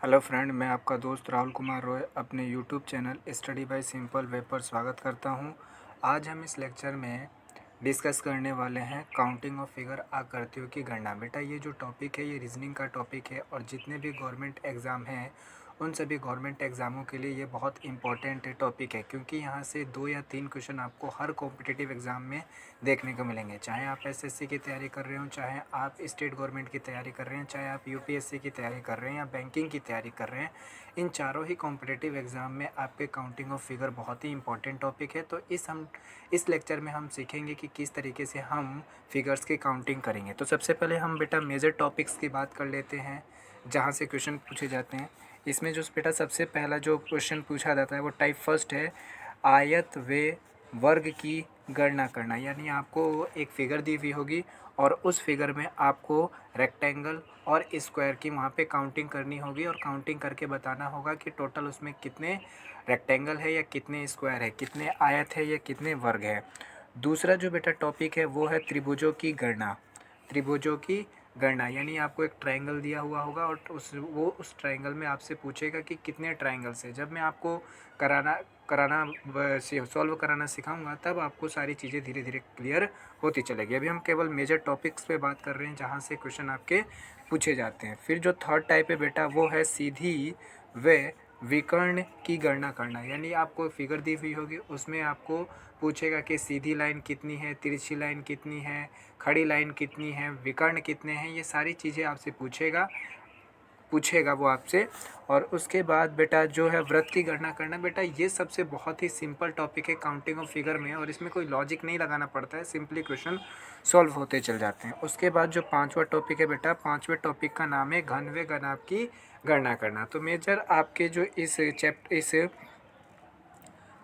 Hello friend, मैं आपका दोस्त राहुल कुमार रॉय अपने YouTube channel study bye simple way पर स्वागत करता हूं। आज हम इस लेक्चर में डिस्कस करने वाले हैं काउंटिंग ऑफ फिगर आकृतियों की गणना। बेटा ये जो टॉपिक है ये रीजनिंग का टॉपिक है और जितने भी गवर्नमेंट एग्ज़ाम हैं उन सभी गवर्नमेंट एग्ज़ामों के लिए ये बहुत इंपॉर्टेंट टॉपिक है, क्योंकि यहाँ से 2 या 3 क्वेश्चन आपको हर कॉम्पिटिटिव एग्ज़ाम में देखने को मिलेंगे। चाहे आप एसएससी की तैयारी कर रहे हो, चाहे आप स्टेट गवर्नमेंट की तैयारी कर रहे हैं, चाहे आप यूपीएससी की तैयारी कर रहे हैं या बैंकिंग की तैयारी कर रहे हैं, इन चारों ही कॉम्पिटिटिव एग्ज़ाम में आपके काउंटिंग ऑफ फिगर बहुत ही इंपॉर्टेंट टॉपिक है। तो इस लेक्चर में हम सीखेंगे कि किस तरीके से हम फिगर्स की काउंटिंग करेंगे। तो सबसे पहले हम बेटा मेजर टॉपिक्स की बात कर लेते हैं जहाँ से क्वेश्चन पूछे जाते हैं। इसमें जो बेटा सबसे पहला जो क्वेश्चन पूछा जाता है वो टाइप फर्स्ट है, आयत व वर्ग की गणना करना। यानी आपको एक फिगर दी हुई होगी और उस फिगर में आपको रेक्टेंगल और स्क्वायर की वहाँ पे काउंटिंग करनी होगी और काउंटिंग करके बताना होगा कि टोटल उसमें कितने रेक्टेंगल है या कितने स्क्वायर है, कितने आयत है या कितने वर्ग है। दूसरा जो बेटा टॉपिक है वो है त्रिभुजों की गणना। त्रिभुजों की गणना यानी आपको एक ट्रायंगल दिया हुआ होगा और उस ट्रायंगल में आपसे पूछेगा कि कितने ट्रायंगल्स है। जब मैं आपको सॉल्व कराना सिखाऊंगा तब आपको सारी चीज़ें धीरे धीरे क्लियर होती चलेगी। अभी हम केवल मेजर टॉपिक्स पे बात कर रहे हैं जहाँ से क्वेश्चन आपके पूछे जाते हैं। फिर जो थर्ड टाइप है बेटा वो है सीधी व विकर्ण की गणना करना। यानी आपको फिगर दी हुई होगी, उसमें आपको पूछेगा कि सीधी लाइन कितनी है, तिरछी लाइन कितनी है, खड़ी लाइन कितनी है, विकर्ण कितने हैं, ये सारी चीज़ें आपसे पूछेगा वो आपसे। और उसके बाद बेटा जो है वृत्त की गणना करना। बेटा ये सबसे बहुत ही सिंपल टॉपिक है काउंटिंग ऑफ फिगर में और इसमें कोई लॉजिक नहीं लगाना पड़ता है, सिंपली क्वेश्चन सॉल्व होते चल जाते हैं। उसके बाद जो पांचवा टॉपिक है बेटा, पांचवें टॉपिक का नाम है घन व घनाभ की गणना करना। तो मेजर आपके जो इस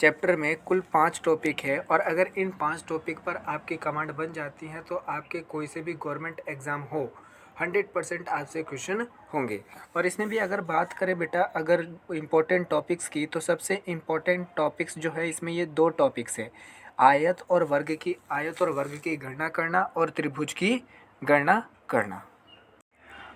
चैप्टर में कुल 5 टॉपिक है और अगर इन 5 टॉपिक पर आपकी कमांड बन जाती है तो आपके कोई से भी गवर्नमेंट एग्ज़ाम हो 100% आपसे क्वेश्चन होंगे। और इसमें भी अगर बात करें बेटा अगर इम्पोर्टेंट टॉपिक्स की, तो सबसे इम्पोर्टेंट टॉपिक्स जो है इसमें ये 2 टॉपिक्स है, आयत और वर्ग की गणना करना और त्रिभुज की गणना करना।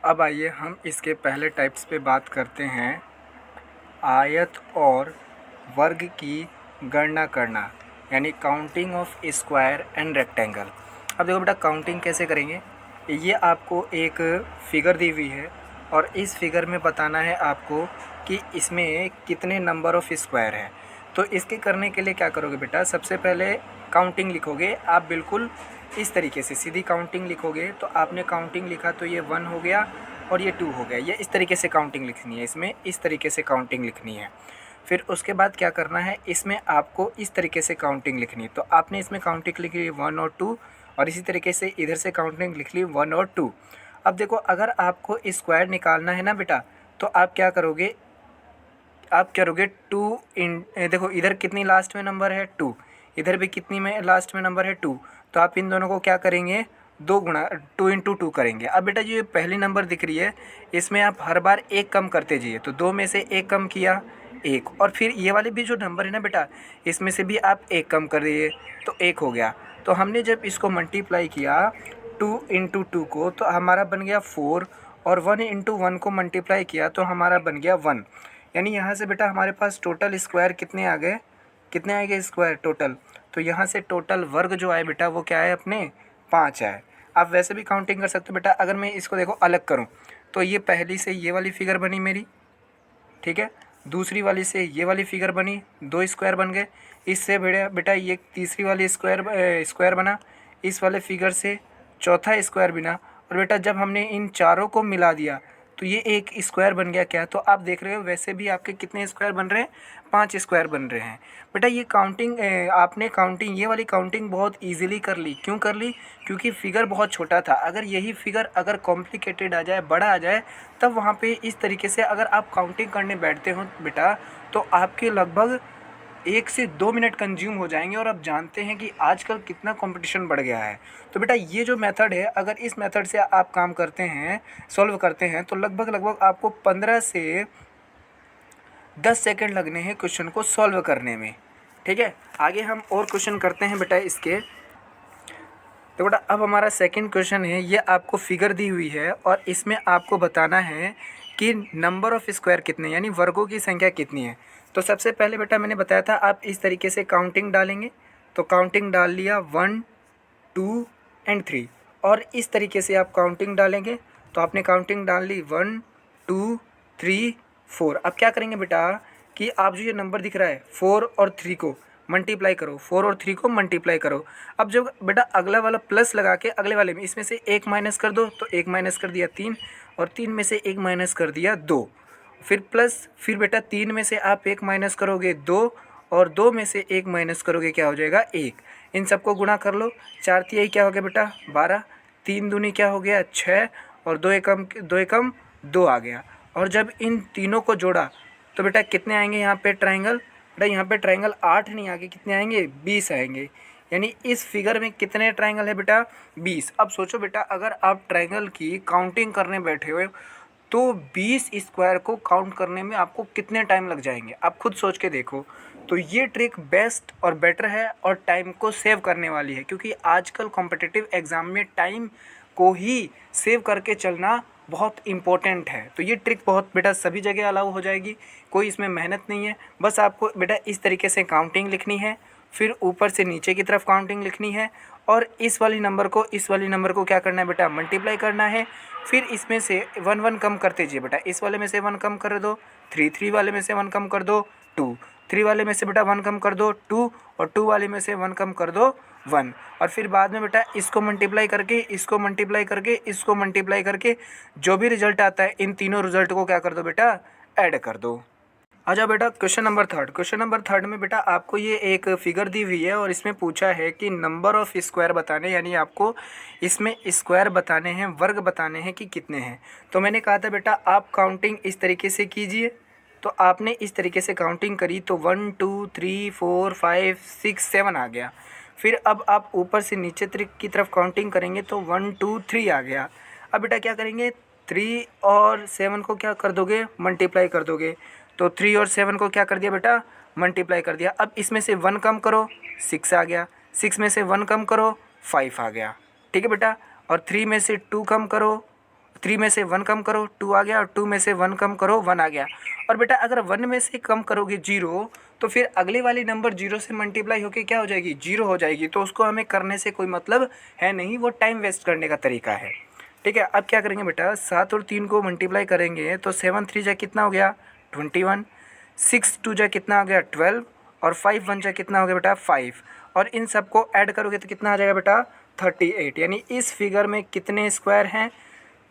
अब आइए हम इसके पहले टाइप्स पे बात करते हैं, आयत और वर्ग की गणना करना यानी counting of square and rectangle. अब देखो बेटा काउंटिंग कैसे करेंगे। ये आपको एक फिगर दी हुई है और इस फिगर में बताना है आपको कि इसमें कितने नंबर ऑफ स्क्वायर है। तो इसके करने के लिए क्या करोगे बेटा, सबसे पहले काउंटिंग लिखोगे आप बिल्कुल इस तरीके से, सीधी काउंटिंग लिखोगे। तो आपने काउंटिंग लिखा तो ये 1 हो गया और ये 2 हो गया। ये इस तरीके से काउंटिंग लिखनी है, इसमें इस तरीके से काउंटिंग लिखनी है। फिर उसके बाद क्या करना है, इसमें आपको इस तरीके से काउंटिंग लिखनी है। तो आपने इसमें काउंटिंग लिखी 1 और 2 और इसी तरीके से इधर से काउंटिंग लिख ली 1 और 2। अब देखो अगर आपको स्क्वायर निकालना है ना बेटा, तो आप क्या करोगे, 2 इन, देखो इधर कितनी लास्ट में नंबर है 2, इधर भी कितनी में लास्ट में नंबर है 2। तो आप इन दोनों को क्या करेंगे, 2 इंटू 2 करेंगे। अब बेटा जो ये पहली नंबर दिख रही है इसमें आप हर बार एक कम करते जाइए। तो 2 में से एक कम किया 1, और फिर ये वाले भी जो नंबर है ना बेटा इसमें से भी आप एक कम कर दिए तो 1 हो गया। तो हमने जब इसको मल्टीप्लाई किया 2 इंटू 2 को तो हमारा बन गया 4 और 1 इंटू 1 को मल्टीप्लाई किया तो हमारा बन गया 1। यानी यहाँ से बेटा हमारे पास टोटल स्क्वायर कितने आ गए स्क्वायर टोटल। तो यहाँ से टोटल वर्ग जो आए बेटा वो क्या है अपने 5 आए। आप वैसे भी काउंटिंग कर सकते हो बेटा। अगर मैं इसको देखो अलग करूँ तो ये पहली से ये वाली फिगर बनी मेरी, ठीक है, दूसरी वाली से ये वाली फिगर बनी, 2 स्क्वायर बन गए। इससे बेटा ये तीसरी वाली स्क्वायर बना, इस वाले फिगर से चौथा स्क्वायर बना। और बेटा जब हमने इन चारों को मिला दिया तो ये एक स्क्वायर बन गया। क्या, तो आप देख रहे हो वैसे भी आपके कितने स्क्वायर बन रहे हैं, 5 स्क्वायर बन रहे हैं। बेटा ये काउंटिंग आपने काउंटिंग ये वाली काउंटिंग बहुत इजीली कर ली। क्यों कर ली, क्योंकि फिगर बहुत छोटा था। अगर यही फिगर अगर कॉम्प्लिकेटेड आ जाए, बड़ा आ जाए, तब वहाँ पे इस तरीके से अगर आप काउंटिंग करने बैठते हो बेटा तो आपके लगभग 1 से 2 मिनट कंज्यूम हो जाएंगे। और आप जानते हैं कि आजकल कितना कंपटीशन बढ़ गया है। तो बेटा ये जो मेथड है, अगर इस मेथड से आप काम करते हैं, सॉल्व करते हैं, तो लगभग आपको 15 से 10 सेकंड लगने हैं क्वेश्चन को सॉल्व करने में। ठीक है, आगे हम और क्वेश्चन करते हैं बेटा इसके। तो बेटा अब हमारा सेकंड क्वेश्चन है, ये आपको फिगर दी हुई है और इसमें आपको बताना है कि नंबर ऑफ स्क्वायर कितने यानी वर्गों की संख्या कितनी है। तो सबसे पहले बेटा मैंने बताया था आप इस तरीके से काउंटिंग डालेंगे, तो काउंटिंग डाल लिया 1 2 एंड 3, और इस तरीके से आप काउंटिंग डालेंगे तो आपने काउंटिंग डाल ली 1 2 3 4। अब क्या करेंगे बेटा कि आप जो ये नंबर दिख रहा है 4 और 3 को मल्टीप्लाई करो, 4 और 3 को मल्टीप्लाई करो। अब जब बेटा अगला वाला प्लस लगा के अगले वाले में इसमें से एक माइनस कर दो, तो एक माइनस कर दिया 3, और 3 में से एक माइनस कर दिया 2, फिर प्लस, फिर बेटा 3 में से आप एक माइनस करोगे 2, और 2 में से एक माइनस करोगे क्या हो जाएगा 1। इन सबको गुणा कर लो, 4 तिहाई क्या हो गया बेटा 12, 3 दूनी क्या हो गया 6, और 2 एकम 2 आ गया। और जब इन तीनों को जोड़ा तो बेटा कितने आएंगे यहाँ पे ट्रायंगल, बेटा यहाँ पे ट्रायंगल 8 नहीं आगे कितने आएंगे 20 आएंगे। यानी इस फिगर में कितने ट्रायंगल है बेटा 20। अब सोचो बेटा अगर आप ट्रायंगल की काउंटिंग करने बैठे हुए तो 20 स्क्वायर को काउंट करने में आपको कितने टाइम लग जाएंगे, आप खुद सोच के देखो। तो ये ट्रिक बेस्ट और बेटर है और टाइम को सेव करने वाली है, क्योंकि आजकल कॉम्पिटिटिव एग्ज़ाम में टाइम को ही सेव करके चलना बहुत इम्पोर्टेंट है। तो ये ट्रिक बहुत बेटा सभी जगह अलाउ हो जाएगी, कोई इसमें मेहनत नहीं है। बस आपको बेटा इस तरीके से काउंटिंग लिखनी है, फिर ऊपर से नीचे की तरफ काउंटिंग लिखनी है, और इस वाली नंबर को क्या करना है बेटा मल्टीप्लाई करना है। फिर इसमें से 1 1 कम करते जाइए बेटा, इस वाले में से 1 कम कर दो 3, 3 वाले में से 1 कम कर दो 2, 3 वाले में से बेटा 1 कम कर दो 2, और 2 वाले में से 1 कम कर दो 1। और फिर बाद में बेटा इसको मल्टीप्लाई करके इसको मल्टीप्लाई करके जो भी रिजल्ट आता है इन तीनों रिजल्ट को क्या कर दो बेटा ऐड कर दो। आ जाओ बेटा क्वेश्चन नंबर थर्ड में बेटा आपको ये एक फिगर दी हुई है और इसमें पूछा है कि नंबर ऑफ स्क्वायर बताने, यानी आपको इसमें स्क्वायर बताने हैं, वर्ग बताने हैं कि कितने हैं। तो मैंने कहा था बेटा आप काउंटिंग इस तरीके से कीजिए, तो आपने इस तरीके से काउंटिंग करी तो 1 2 3 4 5 6 7 आ गया। फिर अब आप ऊपर से नीचे की तरफ काउंटिंग करेंगे तो 1 2 3 आ गया। अब बेटा क्या करेंगे 3 और 7 को क्या कर दोगे मल्टीप्लाई कर दोगे, तो 3 और 7 को क्या कर दिया बेटा मल्टीप्लाई कर दिया। अब इसमें से 1 कम करो 6 आ गया, 6 में से 1 कम करो 5 आ गया, ठीक है बेटा। और 3 में से 2 कम करो, 3 में से 1 कम करो 2 आ गया, और 2 में से 1 कम करो 1 आ गया। और बेटा अगर 1 में से कम करोगे 0 तो फिर अगले वाली नंबर 0 से मल्टीप्लाई होके क्या हो जाएगी 0 हो जाएगी। तो उसको हमें करने से कोई मतलब है नहीं, वो टाइम वेस्ट करने का तरीका है, ठीक है। अब क्या करेंगे बेटा 7 और 3 को मल्टीप्लाई करेंगे तो 7 3 जा कितना हो गया 21, 6 2 जा कितना हो गया 12, और 5 1 जा कितना हो गया बेटा 5, और इन सबको ऐड करोगे तो कितना आ जाएगा बेटा 38। यानी इस फिगर में कितने स्क्वायर हैं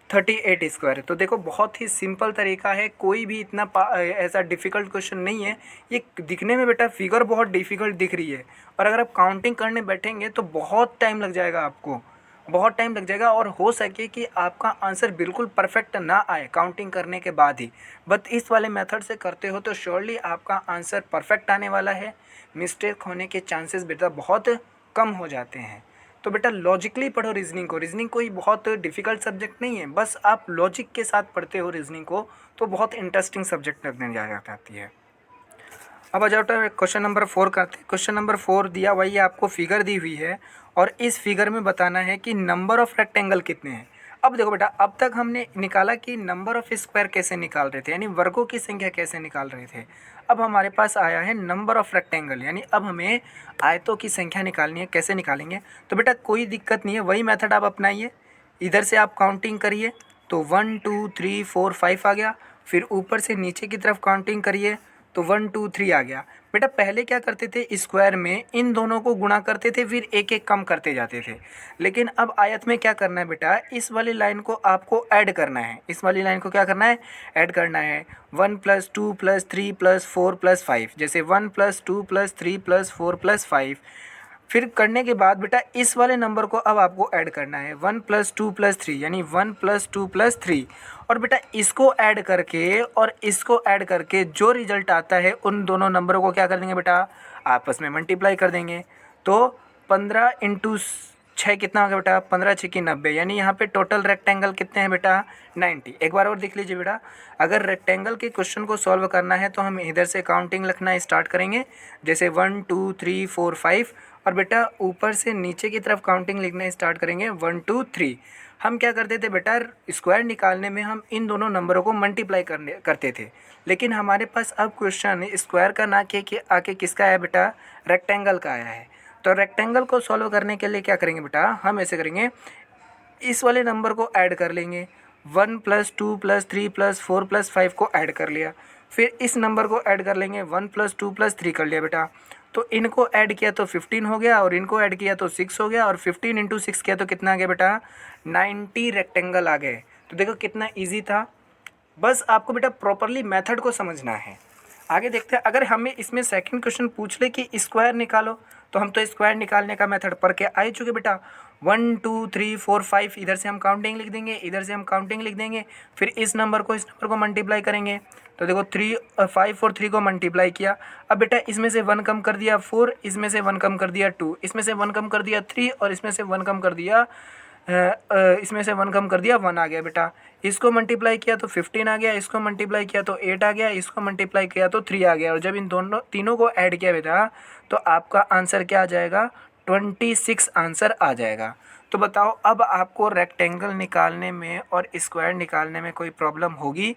38 स्क्वायर है। तो देखो बहुत ही सिंपल तरीका है, कोई भी इतना ऐसा डिफ़िकल्ट क्वेश्चन नहीं है। ये दिखने में बेटा फिगर बहुत डिफ़िकल्ट दिख रही है, और अगर आप काउंटिंग करने बैठेंगे तो बहुत टाइम लग जाएगा, आपको बहुत टाइम लग जाएगा, और हो सके कि आपका आंसर बिल्कुल परफेक्ट ना आए काउंटिंग करने के बाद ही। बट इस वाले मेथड से करते हो तो श्योरली आपका आंसर परफेक्ट आने वाला है, मिस्टेक होने के चांसेस बेटा बहुत कम हो जाते हैं। तो बेटा लॉजिकली पढ़ो रीजनिंग को, रीजनिंग कोई बहुत डिफ़िकल्ट सब्जेक्ट नहीं है, बस आप लॉजिक के साथ पढ़ते हो रीजनिंग को तो बहुत इंटरेस्टिंग सब्जेक्ट लगने जाती है। अब आ जाओ क्वेश्चन नंबर 4 करते हैं। क्वेश्चन नंबर 4 दिया हुआ, ये आपको फिगर दी हुई है और इस फिगर में बताना है कि नंबर ऑफ़ रेक्टेंगल कितने हैं। अब देखो बेटा अब तक हमने निकाला कि नंबर ऑफ़ स्क्वायर कैसे निकाल रहे थे, यानी वर्गों की संख्या कैसे निकाल रहे थे। अब हमारे पास आया है नंबर ऑफ़ रेक्टेंगल, यानी अब हमें आयतों की संख्या निकालनी है। कैसे निकालेंगे, तो बेटा कोई दिक्कत नहीं है, वही मेथड आप अपनाइए। इधर से आप काउंटिंग करिए तो 1 2 3 4 5 आ गया, फिर ऊपर से नीचे की तरफ काउंटिंग करिए तो 1 2 3 आ गया। बेटा पहले क्या करते थे स्क्वायर में इन दोनों को गुणा करते थे, फिर एक एक कम करते जाते थे। लेकिन अब आयत में क्या करना है बेटा, इस वाली लाइन को आपको ऐड करना है। इस वाली लाइन को क्या करना है ऐड करना है। 1 + 2 + 3 + 4 + 5, जैसे 1 + 2 + 3 + 4 + 5। फिर करने के बाद बेटा इस वाले नंबर को अब आपको ऐड करना है 1 + 2 + 3, यानी 1 + 2 + 3। और बेटा इसको ऐड करके और इसको ऐड करके जो रिजल्ट आता है उन दोनों नंबरों को क्या कर देंगे बेटा आपस में मल्टीप्लाई कर देंगे। तो 15 × 6 कितना हो गया बेटा 15 6 की 90, यानी यहाँ पे टोटल रेक्टेंगल कितने हैं बेटा 90। एक बार और देख लीजिए बेटा, अगर रेक्टेंगल के क्वेश्चन को सॉल्व करना है तो हम इधर से काउंटिंग लिखना स्टार्ट करेंगे, जैसे 1 2 3 4 5, और बेटा ऊपर से नीचे की तरफ काउंटिंग लिखना स्टार्ट करेंगे 1 2 3। हम क्या करते थे बेटा, स्क्वायर निकालने में हम इन दोनों नंबरों को मल्टीप्लाई करते थे। लेकिन हमारे पास अब क्वेश्चन स्क्वायर का ना के आके किसका आया बेटा, रेक्टेंगल का आया है। तो रेक्टेंगल को सॉल्व करने के लिए क्या करेंगे बेटा, हम ऐसे करेंगे, इस वाले नंबर को ऐड कर लेंगे, 1 + 2 + 3 + 4 + 5 को ऐड कर लिया। फिर इस नंबर को ऐड कर लेंगे, 1 + 2 + 3 कर लिया बेटा। तो इनको ऐड किया तो 15 हो गया, और इनको ऐड किया तो 6 हो गया, और 15 × 6 किया तो कितना आ गया बेटा, 90 रेक्टेंगल आ गए। तो देखो कितना ईजी था। बस आपको बेटा प्रॉपरली मेथड को समझना है। आगे देखते हैं, अगर हमें इसमें सेकंड क्वेश्चन पूछ ले कि स्क्वायर निकालो, तो हम तो स्क्वायर निकालने का मेथड पढ़ के आ ही चुके बेटा। 1 2 3 4 5 इधर से हम काउंटिंग लिख देंगे, इधर से हम काउंटिंग लिख देंगे, फिर इस नंबर को मल्टीप्लाई करेंगे। तो देखो 5 और 3 को मल्टीप्लाई किया। अब बेटा इसमें से 1 कम कर दिया 4, इसमें से 1 कम कर दिया 2, इसमें से 1 कम कर दिया 3, और इसमें से 1 कम कर दिया 1 आ गया बेटा। इसको मल्टीप्लाई किया तो 15 आ गया, इसको मल्टीप्लाई किया तो 8 आ गया, इसको मल्टीप्लाई किया तो 3 आ गया। और जब इन तीनों को ऐड किया बेटा, तो आपका आंसर क्या आ जाएगा, 26 आंसर आ जाएगा। तो बताओ, अब आपको रेक्टेंगल निकालने में और स्क्वायर निकालने में कोई प्रॉब्लम होगी,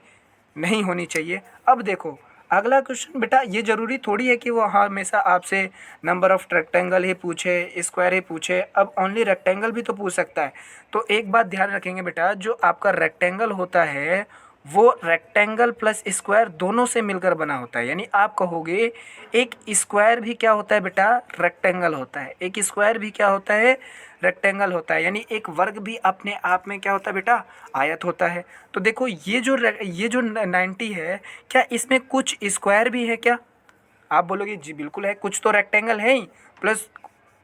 नहीं होनी चाहिए। अब देखो अगला क्वेश्चन बेटा, ये ज़रूरी थोड़ी है कि वो हमेशा आपसे नंबर ऑफ रेक्टेंगल ही पूछे, स्क्वायर ही पूछे। अब ओनली रेक्टेंगल भी तो पूछ सकता है। तो एक बात ध्यान रखेंगे बेटा, जो आपका रेक्टेंगल होता है वो रेक्टेंगल प्लस स्क्वायर दोनों से मिलकर बना होता है। यानी आप कहोगे एक स्क्वायर भी क्या होता है बेटा, रेक्टेंगल होता है। एक स्क्वायर भी क्या होता है, रेक्टेंगल होता है। यानी एक वर्ग भी अपने आप में क्या होता है बेटा, आयत होता है। तो देखो ये जो 90 है, क्या इसमें कुछ स्क्वायर भी है क्या? आप बोलोगे जी बिल्कुल है, कुछ तो रेक्टेंगल है ही, प्लस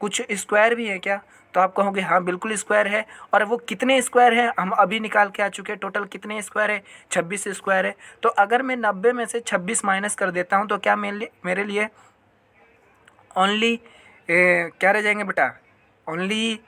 कुछ स्क्वायर भी है क्या? तो आप कहोगे हाँ बिल्कुल स्क्वायर है। और वो कितने स्क्वायर है हम अभी निकाल के आ चुके हैं, टोटल कितने स्क्वायर है, 26 स्क्वायर है। तो अगर मैं 90 में से 26 माइनस कर देता हूँ, तो क्या मेरे लिए ओनली क्या रह जाएंगे बेटा, ओनली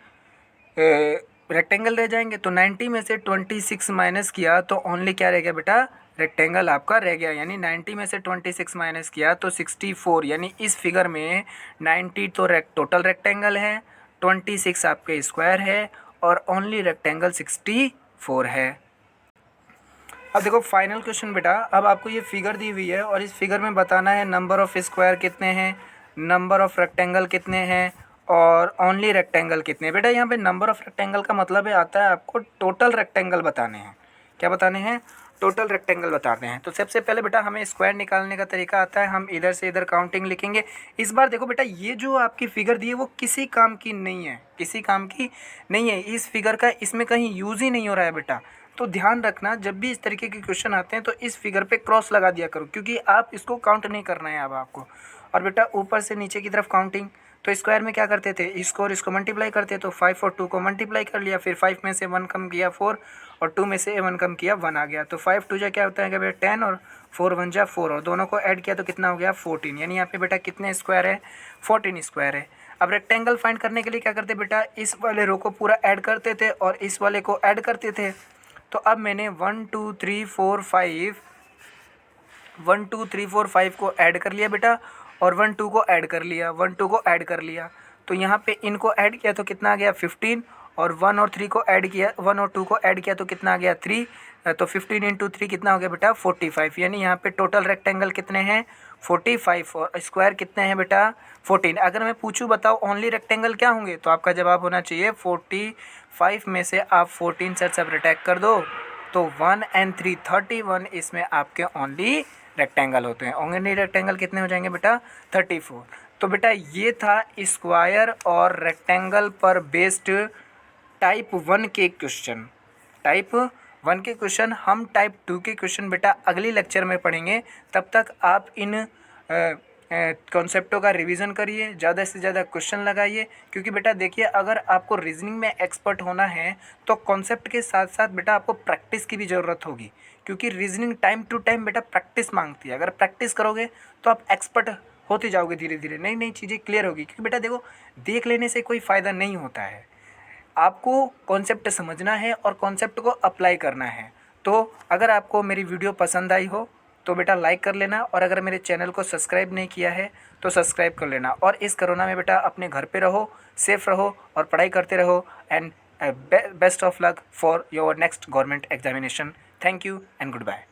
रेक्टेंगल रह जाएंगे। तो 90 में से 26 माइनस किया तो ओनली क्या रह गया बेटा, रेक्टेंगल आपका रह गया। यानी 90 में से 26 माइनस किया तो 64। यानी इस फिगर में 90 तो टोटल रेक्टेंगल है, 26 आपके स्क्वायर है, और ओनली रेक्टेंगल 64 है। अब देखो फाइनल क्वेश्चन बेटा, अब आपको ये फिगर दी हुई है और इस फिगर में बताना है नंबर ऑफ़ स्क्वायर कितने हैं, नंबर ऑफ़ रेक्टेंगल कितने हैं, और ओनली रेक्टेंगल कितने। बेटा यहाँ पे नंबर ऑफ़ रेक्टेंगल का मतलब है आता है आपको टोटल रेक्टेंगल बताने हैं। क्या बताने हैं, टोटल रेक्टेंगल बताते हैं। तो सबसे पहले बेटा हमें स्क्वायर निकालने का तरीका आता है, हम इधर से इधर काउंटिंग लिखेंगे। इस बार देखो बेटा, ये जो आपकी फिगर दी है वो किसी काम की नहीं है, किसी काम की नहीं है। इस फिगर का इसमें कहीं यूज़ ही नहीं हो रहा है बेटा। तो ध्यान रखना, जब भी इस तरीके के क्वेश्चन आते हैं तो इस फिगर पे क्रॉस लगा दिया करो, क्योंकि आप इसको काउंट नहीं करना है अब आपको। और बेटा ऊपर से नीचे की तरफ काउंटिंग, तो स्क्वायर में क्या करते थे, इसको और इसको मल्टीप्लाई करते, तो 5 और 2 को मल्टीप्लाई कर लिया, फिर 5 में से 1 कम किया 4, और 2 में से 1 कम किया 1 आ गया। तो 5 2 जा क्या होता है बेटा 10, और 4 1 जा 4, और दोनों को ऐड किया तो कितना हो गया 14। यानी यहाँ पे बेटा कितने स्क्वायर है, 14 स्क्वायर है। अब रेक्टेंगल फाइंड करने के लिए क्या करते बेटा, इस वाले रो को पूरा ऐड करते थे और इस वाले को ऐड करते थे। तो अब मैंने 1 2 3 4 5 को ऐड कर लिया बेटा, और 1 2 को ऐड कर लिया, 1 2 को ऐड कर लिया। तो यहाँ पे इनको ऐड किया तो कितना आ गया 15, और 1 और 3 को ऐड किया, 1 और 2 को ऐड किया तो कितना आ गया 3। तो 15 × 3 कितना हो गया बेटा 45। यानी यहाँ पे टोटल रेक्टेंगल कितने हैं 45, और स्क्वायर कितने हैं बेटा 14। अगर मैं पूछूँ बताओ ओनली रेक्टेंगल क्या होंगे, तो आपका जवाब होना चाहिए 45 में से आप 14 से सब्ट्रैक्ट कर दो, तो 1 और 3 31 इसमें आपके ओनली रेक्टेंगल होते हैं। ओनली रेक्टेंगल कितने हो जाएंगे बेटा 34। तो बेटा ये था स्क्वायर और रेक्टेंगल पर बेस्ड टाइप 1 के क्वेश्चन। टाइप 1 के क्वेश्चन हम टाइप 2 के क्वेश्चन बेटा अगली लेक्चर में पढ़ेंगे। तब तक आप इन कॉन्सेप्टों का रिवीजन करिए, ज़्यादा से ज़्यादा क्वेश्चन लगाइए, क्योंकि बेटा देखिए अगर आपको रीजनिंग में एक्सपर्ट होना है तो कॉन्सेप्ट के साथ साथ बेटा आपको प्रैक्टिस की भी ज़रूरत होगी, क्योंकि रीजनिंग टाइम टू टाइम बेटा प्रैक्टिस मांगती है। अगर प्रैक्टिस करोगे तो आप एक्सपर्ट होते जाओगे, धीरे धीरे नई नई चीज़ें क्लियर होगी। क्योंकि बेटा देखो, देख लेने से कोई फ़ायदा नहीं होता है, आपको कॉन्सेप्ट समझना है और कॉन्सेप्ट को अप्लाई करना है। तो अगर आपको मेरी वीडियो पसंद आई हो तो बेटा लाइक कर लेना, और अगर मेरे चैनल को सब्सक्राइब नहीं किया है तो सब्सक्राइब कर लेना। और इस कोरोना में बेटा अपने घर पे रहो, सेफ़ रहो और पढ़ाई करते रहो। And best of luck for your next government examination. Thank you and goodbye.